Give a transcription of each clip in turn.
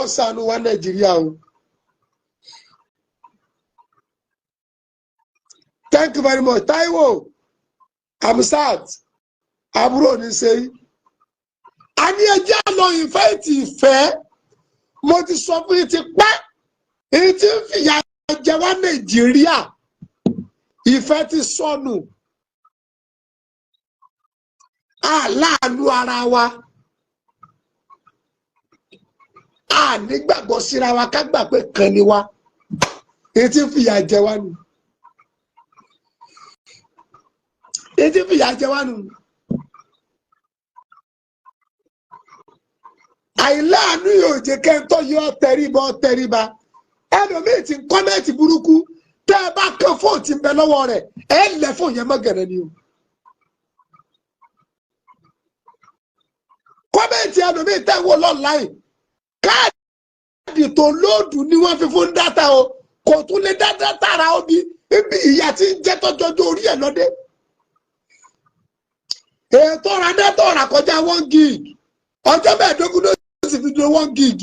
Ọlọ́run ṣàánú wa Nàìjíríà o. Thank you very much. Taiwo, Amsat, àbúrò ní sẹ́yìn. A ní ẹjẹ́ lọ ìfẹ́. Mo ti sọ fún yín ti pẹ́. Èyí tí ń fìyà jẹ wá Nàìjíríà. Ìfẹ́ ti sọnù. Àláàánú ara wa. A nígbàgbọ́ síra wa ká gbà pé kan ni wa. Èyí tí ń fìyà jẹ wá nù. Èyí tí ń fìyà jẹ wá nù. Àìláàánú yóò jẹ́ kẹ́ńtọ́ yóò tẹríba. Ẹlòmíì tí ń kọ́mẹ́ǹtì burúkú tẹ́ ẹ bá kán fóònù tí ń bẹ lọ́wọ́ rẹ̀ ẹ lẹ̀ fóònù yẹn mọ́gẹ̀rẹ̀ ni o. Kọ́mẹ́ǹtì ẹlòmíì tẹ́ ń wò lọ́nláìn káàdì tó lóòdù ni wọ́n fi fún dátà o kò tún lè dá dátà ra omi ibi ìyá tí ń jẹ́ tọ́jọ́jọ́ orí ẹ̀ lọ́dẹ. Ètò ọ̀rọ̀ dátà ọ̀rà kọjá 1 gig ọjọ́ mẹ́ẹ̀ẹ́dógún ló sì fi do 1 gig.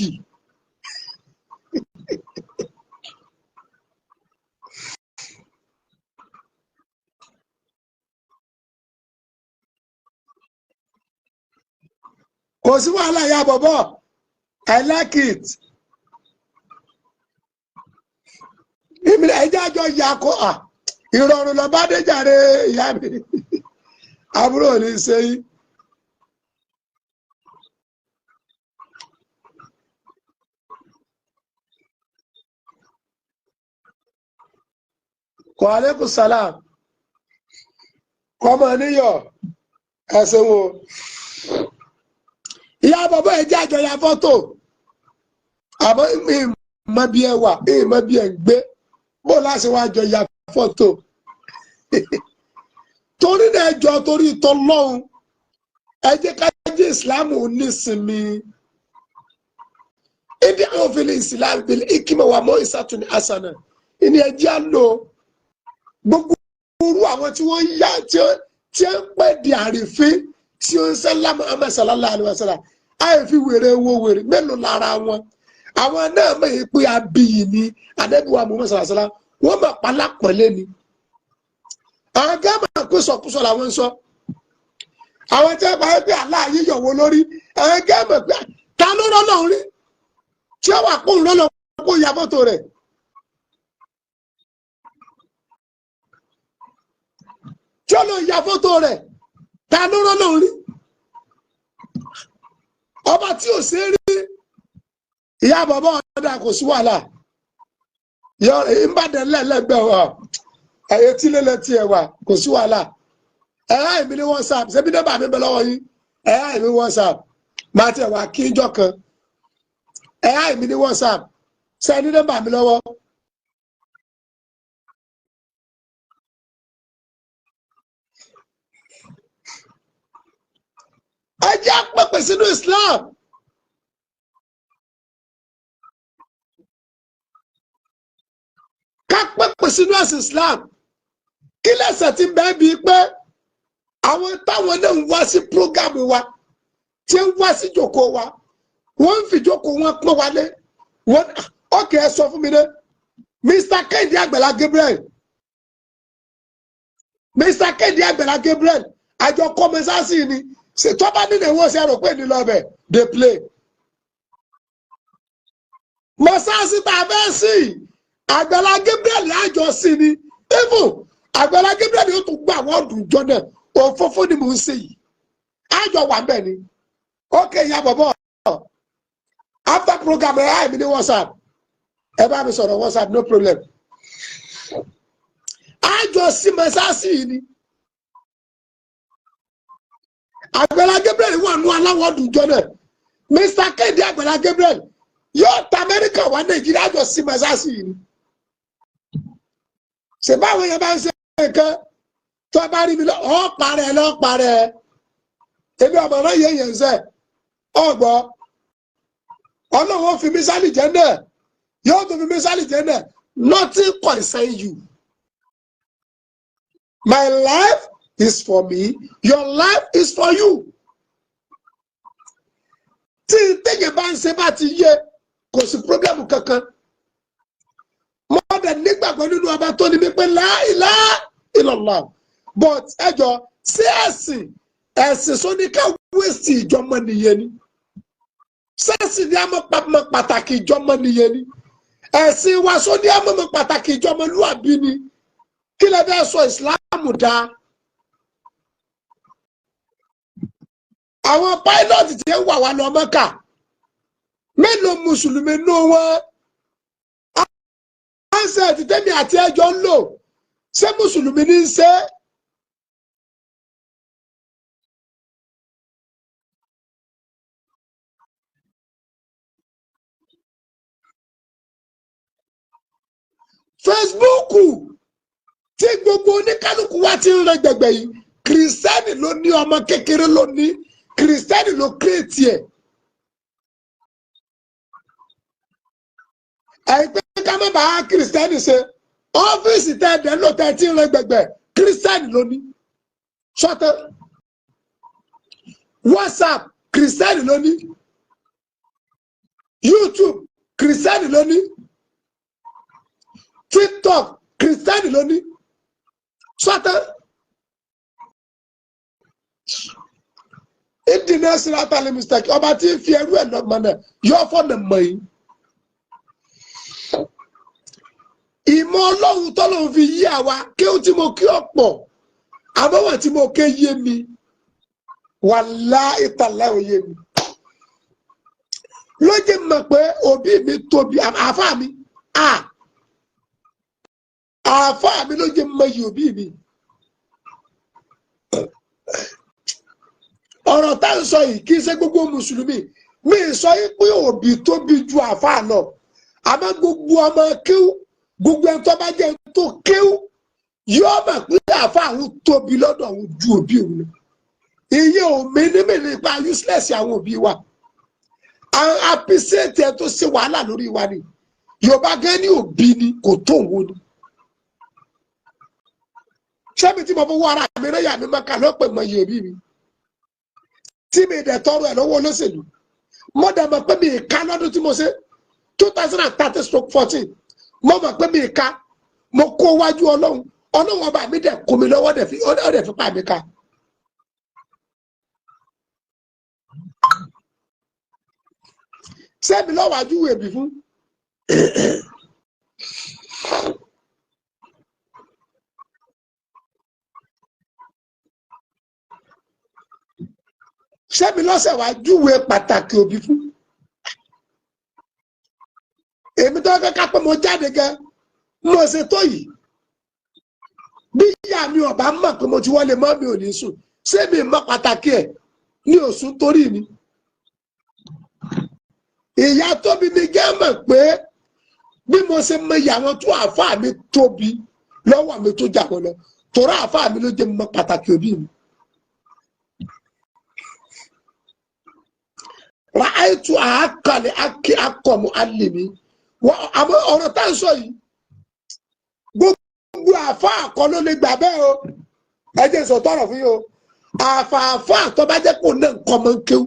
Kò sí wàhálà ya bọ̀bọ̀. I like it. Ìmìlẹ̀ ẹjẹ́ àjọ ìyá kọ́ ìrọ̀rùn lọ bá dé jàre ìyá mi. Àbúrò ní sẹ́yìn. Wa alaikum salam. Kọ́mọ níyọ̀ ẹ̀sìn wo. Ìyá bàbá ẹ̀jẹ̀ àjọ ya fọ́tò. Àmọ́ mi mọ bí ẹ wà, mi mọ bí ẹ ń gbé. Bó láti wá jọ ya fọ́tò. Torí náà ẹjọ́ torí t'Ọlọ́run. Ẹ jẹ́ ká jẹ́ Ìsìlámù onísinmi. Ìdí àwọn òfin Ìsìlámù bil hikma wa mau'izatun hasana. Ìní ẹjẹ́ á lò. Gbogbo orú àwọn tí wọ́n yá tí ń pẹ́ di àrífín tí ó ń sẹ́lá Muhammad sallallahu alaihi wasallam àìfi wèrè wo wèrè mélòó lára wọn àwọn náà mọ̀ yìí pé abiyì ni Ànábì wa Muhammad sallallahu alaihi wasallam wọ́n mọ̀ pálápọ̀lé ni àwọn gẹ́gẹ́ pé sọkúsọ làwọn ń sọ àwọn tí wọ́n bá yẹ pé aláàyè yọ̀wọ́ lórí àwọn gẹ́gẹ́ pé ta ló rọ́nà rí tí ó wà kó rọ́nà kó ya fọ́tò rẹ̀. Tí ó lọ ya fọ́tò rẹ̀ ta ló rọ́nà rí ọba tí ò sí rí ìyá bàbá ọ̀dà kò sí wàhálà yọ ìbàdàn lẹ́lẹ́gbẹ̀ẹ́ wa ẹ̀yẹ tí lélẹ̀ tí ẹ̀ wà kò sí wàhálà ẹ̀yà èmi ní WhatsApp ṣebí nọ́mbà mi bẹ lọ́wọ́ yín ẹ̀yà èmi WhatsApp máa tiẹ̀ wá kí njọ́ kan ẹ̀yà èmi ní WhatsApp ṣe ní nọ́mbà mi lọ́wọ́. Ẹ jẹ́ àpẹpẹ sínú Islam. Ká pẹpẹ sínú ẹ̀sìn Islam. Kí lẹ́sẹ̀ tí bẹ́ẹ̀ bíi pé àwọn táwọn náà ń wá sí prógámù wa tí ń wá sí ìjókòó wa wọ́n ń fi ìjókòó wọn pọ́n wálé. Ọkẹ́ ẹ sọ fún mi dé Mr. Kẹ́hìndé Àgbàlá Gabriel Mr. Kẹ́hìndé Àgbàlá Gabriel àjọ kọ́mẹ́sásì ni. Tó bá nínú ìwọ sí ẹrọ pé ní lọ́bẹ̀ dey play. Mọ̀sáàsì tá a fẹ́ sí Àgbàlá Gabriel àjọ sí ni even Àgbàlá Gabriel yóò tún gba àwọn ọdún jọ náà òfófó ni mò ń ṣe yìí àjọ wà bẹ́ẹ̀ ni. Ok ya bọ̀bọ̀ after program ẹ̀ àìmí ní WhatsApp ẹ bá mi sọ̀rọ̀ WhatsApp no problem. Àjọ sí mọ̀sáàsì yìí ni. Àgbàlá Gabriel wà nù aláwọ̀ ọdún jọ náà Mr. Kẹ́hìndé Àgbàlá Gabriel yóò ta Amẹ́ríkà wá Nàìjíríà jọ sí mẹ́sàsì yìí ni. Ṣé báwo yẹn bá ń ṣe nǹkan tó bá rí mi lọ ọ́ parẹ́ ebi ọmọ náà yẹ yẹn sẹ́ ọgbọ́ Ọlọ́run fi mí sálì jẹ́ náà yóò tún fi mí sálì jẹ́ náà nothing concern you. My life is for me, your life is for you. Tí téèyàn bá ń ṣe bá ti yé kò sí problem kankan mo dẹ̀ nígbàgbọ́ nínú ọba tó ní mi pé la ilaha illallah but ẹjọ́ sí ẹ̀sìn sóníkà wíìsì ìjọmọ nìyẹn ni sẹ́ẹ̀sì ni a mọ̀ pàtàkì ìjọmọ nìyẹn ni ẹ̀sìn wa sóní a mọ̀ pàtàkì ìjọmọ lúàbí ni kí lè bẹ́ẹ̀ sọ ìsìláàmù dá àwọn pílọ́tì tí ń wà wá lọ Mẹ́kà mélòó mùsùlùmí nù wọn ansẹ̀tì tẹ́mi àti ẹjọ́ ń lò ṣé mùsùlùmí ní í ṣe Facebook tí gbogbo oníkálukú wa ti ń rẹ gbẹgbẹ yìí kìrìsìtẹ́nì ló ní ọmọ kékeré ló ní kìrìsìtẹ́nì ló kírètì ẹ̀ àìpé ká má bàa kìrìsìtẹ́nì ṣe ọ́fíìsì tẹ́ẹ̀dẹ̀ ló tẹ́ tí ń rẹ gbẹgbẹ kìrìsìtẹ́nì ló ní ṣọ́tẹ́ WhatsApp kìrìsìtẹ́nì ló ní YouTube kìrìsìtẹ́nì ló ní TikTok kìrìsìtẹ́nì ló ní ṣọ́tẹ́ ìdílé sílátàlì mistake ọba tí ń fi ẹrú ẹ̀ lọ́gbọ̀nà yóò fọ́nà mọ̀ yìí ìmọ̀ ọlọ́run tọ́lọ́run fi yí àwa kí ó tí mo kí ọ̀pọ̀ àbọ̀wọ̀ tí mo ké yé mi wàláhì tàláhì òye mi ló jẹ́ mọ̀ pé òbí mi tóbi àáfàá mi àáfàá mi ló jẹ́ mọ̀ yìí òbí mi ọ̀rọ̀ tá ń sọ yìí kì í ṣe gbogbo mùsùlùmí mi sọ yìí pé òbí tóbi ju àáfàá lọ àmọ́ gbogbo ọmọ kíw gbogbo ẹni tó bá jẹ́ tó kíw yóò mọ̀ pé àáfàá òun tóbi lọ́dọ̀ òun ju òbí òun lọ iye òmí ní mi nípa useless àwọn òbí wa àwọn appreciate ẹ tó ṣe wàhálà lórí wa ni Yorùbá gan ni òbí ni kò tó òun ni ṣebí tí mo fọwọ́ ara mi rẹ́yà mi máa kà lọ́pẹ̀ mọ iye òbí mi tí mi dẹ̀ tọrọ ẹ̀ lọ́wọ́ olóṣèlú mo dẹ̀ mọ̀ pé mi ìka lọ́dún tí mo ṣe 2013/14 mo mọ̀ pé mi ìka mo kó wájú ọlọ́run ọba mi dẹ̀ kó mi lọ́wọ́ dẹ̀ fi pa mi ká. sẹ́mi lọ́wọ́ àjúwò èbì fún sẹ́mi lọ́sẹ̀ wá júwe pàtàkì òbí fún èmi tó kẹ́kẹ́ pé mo jáde gan mo ṣe tó yìí bí ìyá mi ọba mọ̀ pé mo ti wọlé mọ́ mi ò ní sùn sẹ́mi mọ̀ pàtàkì ẹ̀ ní òsùn torí mi ìyá tóbi mi gẹ́ mọ̀ pé bí mo ṣe mọ ìyá wọn tó àáfàá mi tóbi lọ́wọ́ mi tó jà wọn lọ torí àáfàá mi ló jẹ́ mọ̀ pàtàkì òbí mi. Ra'aytu àákàlẹ akọmọ alẹmi àmọ́ ọ̀rọ̀ tá ń sọ yìí gbogbo àáfàá kọ́ ló lè gbà bẹ́ẹ̀ o ẹ jẹ́ sọ tọrọ fún yín o àáfàá tó bá jẹ́ kó náà nǹkan máa ń kéwú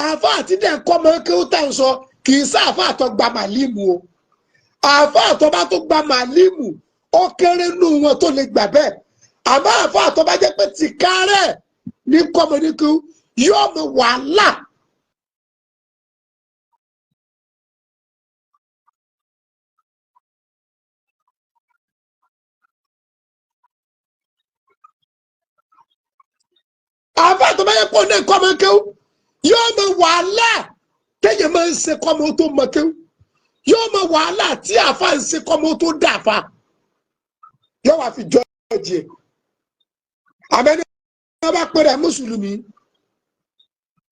àáfàá tí dẹ̀ nǹkan máa ń kéwú tá ń sọ kì í sá àáfàá tó gba màlímù o àáfàá tó bá tó gba màlímù ó kéré nù wọn tó lè gbà bẹ́ẹ̀ àmọ́ àáfàá tó bá jẹ́ pé tìkárẹ̀ ní kọ́mọ ní kéwú yóò mọ wàhálà àbá tó bá yẹ kó ní kọ́mọ kéwú yóò mọ wàhálà téèyàn máa ń ṣe kọ́mọ tó mọ kéwú yóò mọ wàhálà tí àfa ń ṣe kọ́mọ tó dàfa yóò wá fi jọ ọjì àbẹ́ni wọ́n bá pèrè mùsùlùmí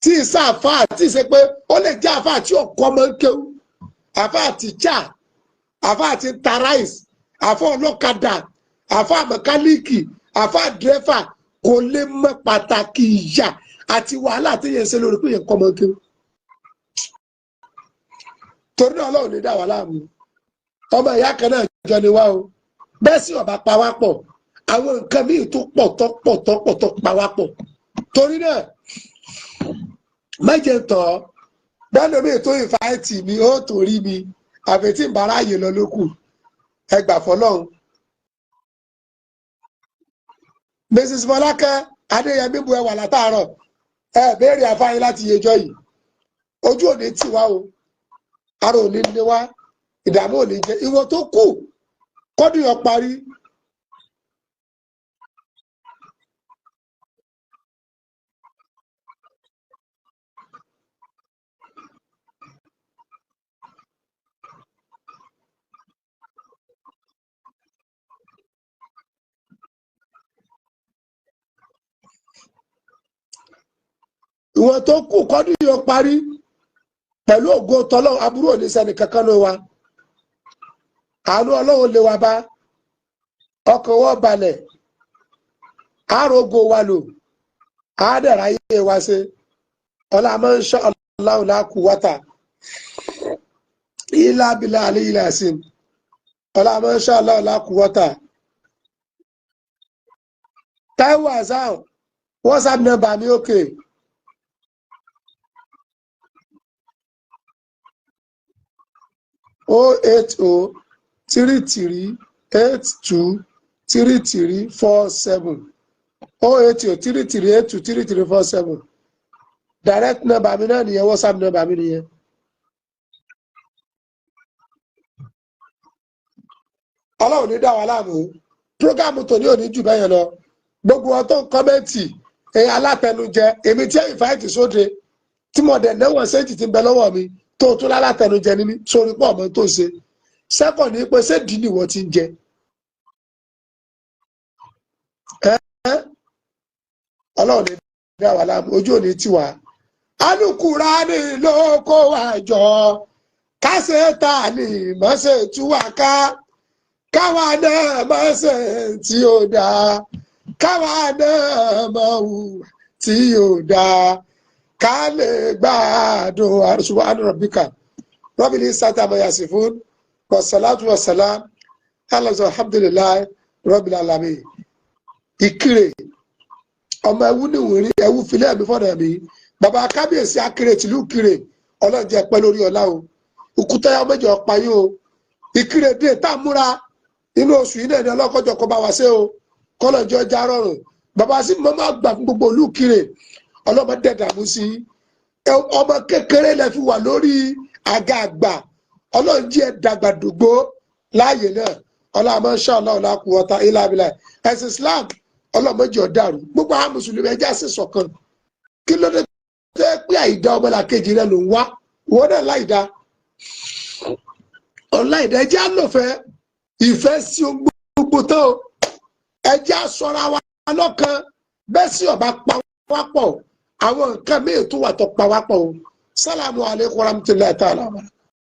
tí ìsá àfa àti ìṣe pé ó lè jẹ́ àfa àti ọ̀kọ́ máa ń kéwú àfa àti chá àfa àti tarais àfa ọlọ́kadà àfa mẹkáníìkì àfa dírẹ́fà kò lè mọ pàtàkì ìyà àti wàhálà tí yẹn ṣe lórí pé yẹn kọ́ máa ń kéwú torí náà Ọlọ́run ní dá wa láàmú ọmọ ìyá kan náà jọ ni wá o bẹ́ẹ̀ sì ọba pa wá pọ̀ àwọn nǹkan míì tó pọ̀ pa wá pọ̀ torí náà méje tọ̀ bẹ́ẹ̀ lómi ètò ìfáìtì mi ó torí mi àfẹ́tí ìbára yìí lọ lókù ẹgbà fọlọ́run. Mrs. Mọ́lákẹ́ Adéyẹmí bu ẹwà látàárọ̀ béèrè àfáyín láti yẹjọ́ yìí ojú òní tì wá o ara òní ní wá ìdààmú òní jẹ ìwọ tó kù kọ́dún yọ parí. ìwọ tó kù kọ́dún yọ parí pẹ̀lú ògo tọ́lọ́run aburú òní sẹ́ni kankan ló wa àánú ọlọ́run lè wa bá ọkàn wọ́n balẹ̀ àrògò wa lò àádẹ́rẹ́ ayé wa ṣe ọlá máa ń ṣọ́ ọlọ́run láàkú wátà ilá abilá alẹ́ ilẹ̀ àṣìm ọlá máa ń ṣọ́ ọlọ́run láàkú wátà. Táíwò Hasan WhatsApp nọ́mbà mi òkè. O 08033823347 08033823347 direct number mi náà nìyẹn WhatsApp number mi nìyẹn. Ọlọ́run ní dá wa láàmú prógámù tòní òní jù bẹ́yẹn lọ gbogbo ọtọ́ kọ́mẹ́ǹtì alátẹnujẹ èmi tí ìfáìtì sóde tí mo dẹ̀ náwọ̀n séjì ti ń bẹ lọ́wọ́ mi tó tún lálátẹnujẹ ní mi sórí pọ̀ mọ́ tó ṣe sẹ́kọ̀ọ́ ní pé sédìí nìwọ ti ń jẹ. Ọlọ́run ní dá wa láàmú ojú òní tiwa Al-Kùránì ló kó wa jọ kásẹ̀tà ní mọ́sẹ̀ tú wa ká káwa náà mọ́sẹ̀ tí ó dáa káwa náà mọ̀ wù tí ó dáa ká lè gbádùn subhana rabbika rabbil izzati amma yasifun wassalatu wassalam ala alhamdulillahi rabbil alamin. Ìkirè ọmọ ẹwú níwòrí ẹwú filẹ̀ mi fọ́nà mi bàbá kábíyèsí Akirè tìlú Ìkirè ọlọ́jẹ́ pẹ́ lórí ọlá o òkúta ya méjì ọ̀pá yìí o Ìkirè dé tá a múra inú oṣù yìí náà ni ọlọ́kọ́jọ́ kọ́ bá wa ṣe o kọ́lọ́jọ́ já rọrùn bàbá sí mọ́mọ́ àgbà fún gbogbo ìlú Ìkirè ọlọ́mọ dẹ̀dàmú sí ọmọ kékeré lẹ fi wà lórí àga àgbà ọlọ́run jí ẹ dàgbà dògbò láàyè náà ọlọ́mọ ṣáàlá ọ̀làkù ọ̀tá ìlàbílà ẹ̀sìn Islam ọlọ́mọdé ọ̀dàrú gbogbo àwọn mùsùlùmí ẹjẹ́ àṣẹ ṣọ̀kan kí ló dé tó pé àìdá ọmọlàkejì rẹ ló ń wá ìwọ náà láìdá ọ̀láìdá ẹjẹ́ àlọ́fẹ́ ìfẹ́ sí gbogbo tán ẹjẹ́ àṣọra wa lọ́kàn bẹ́ẹ̀ sí ọba pa wá pọ̀ àwọn nǹkan mìíràn tó wà tó pa wá pọ̀ o. Sálámù alaykum warahmatullahi ta'ala.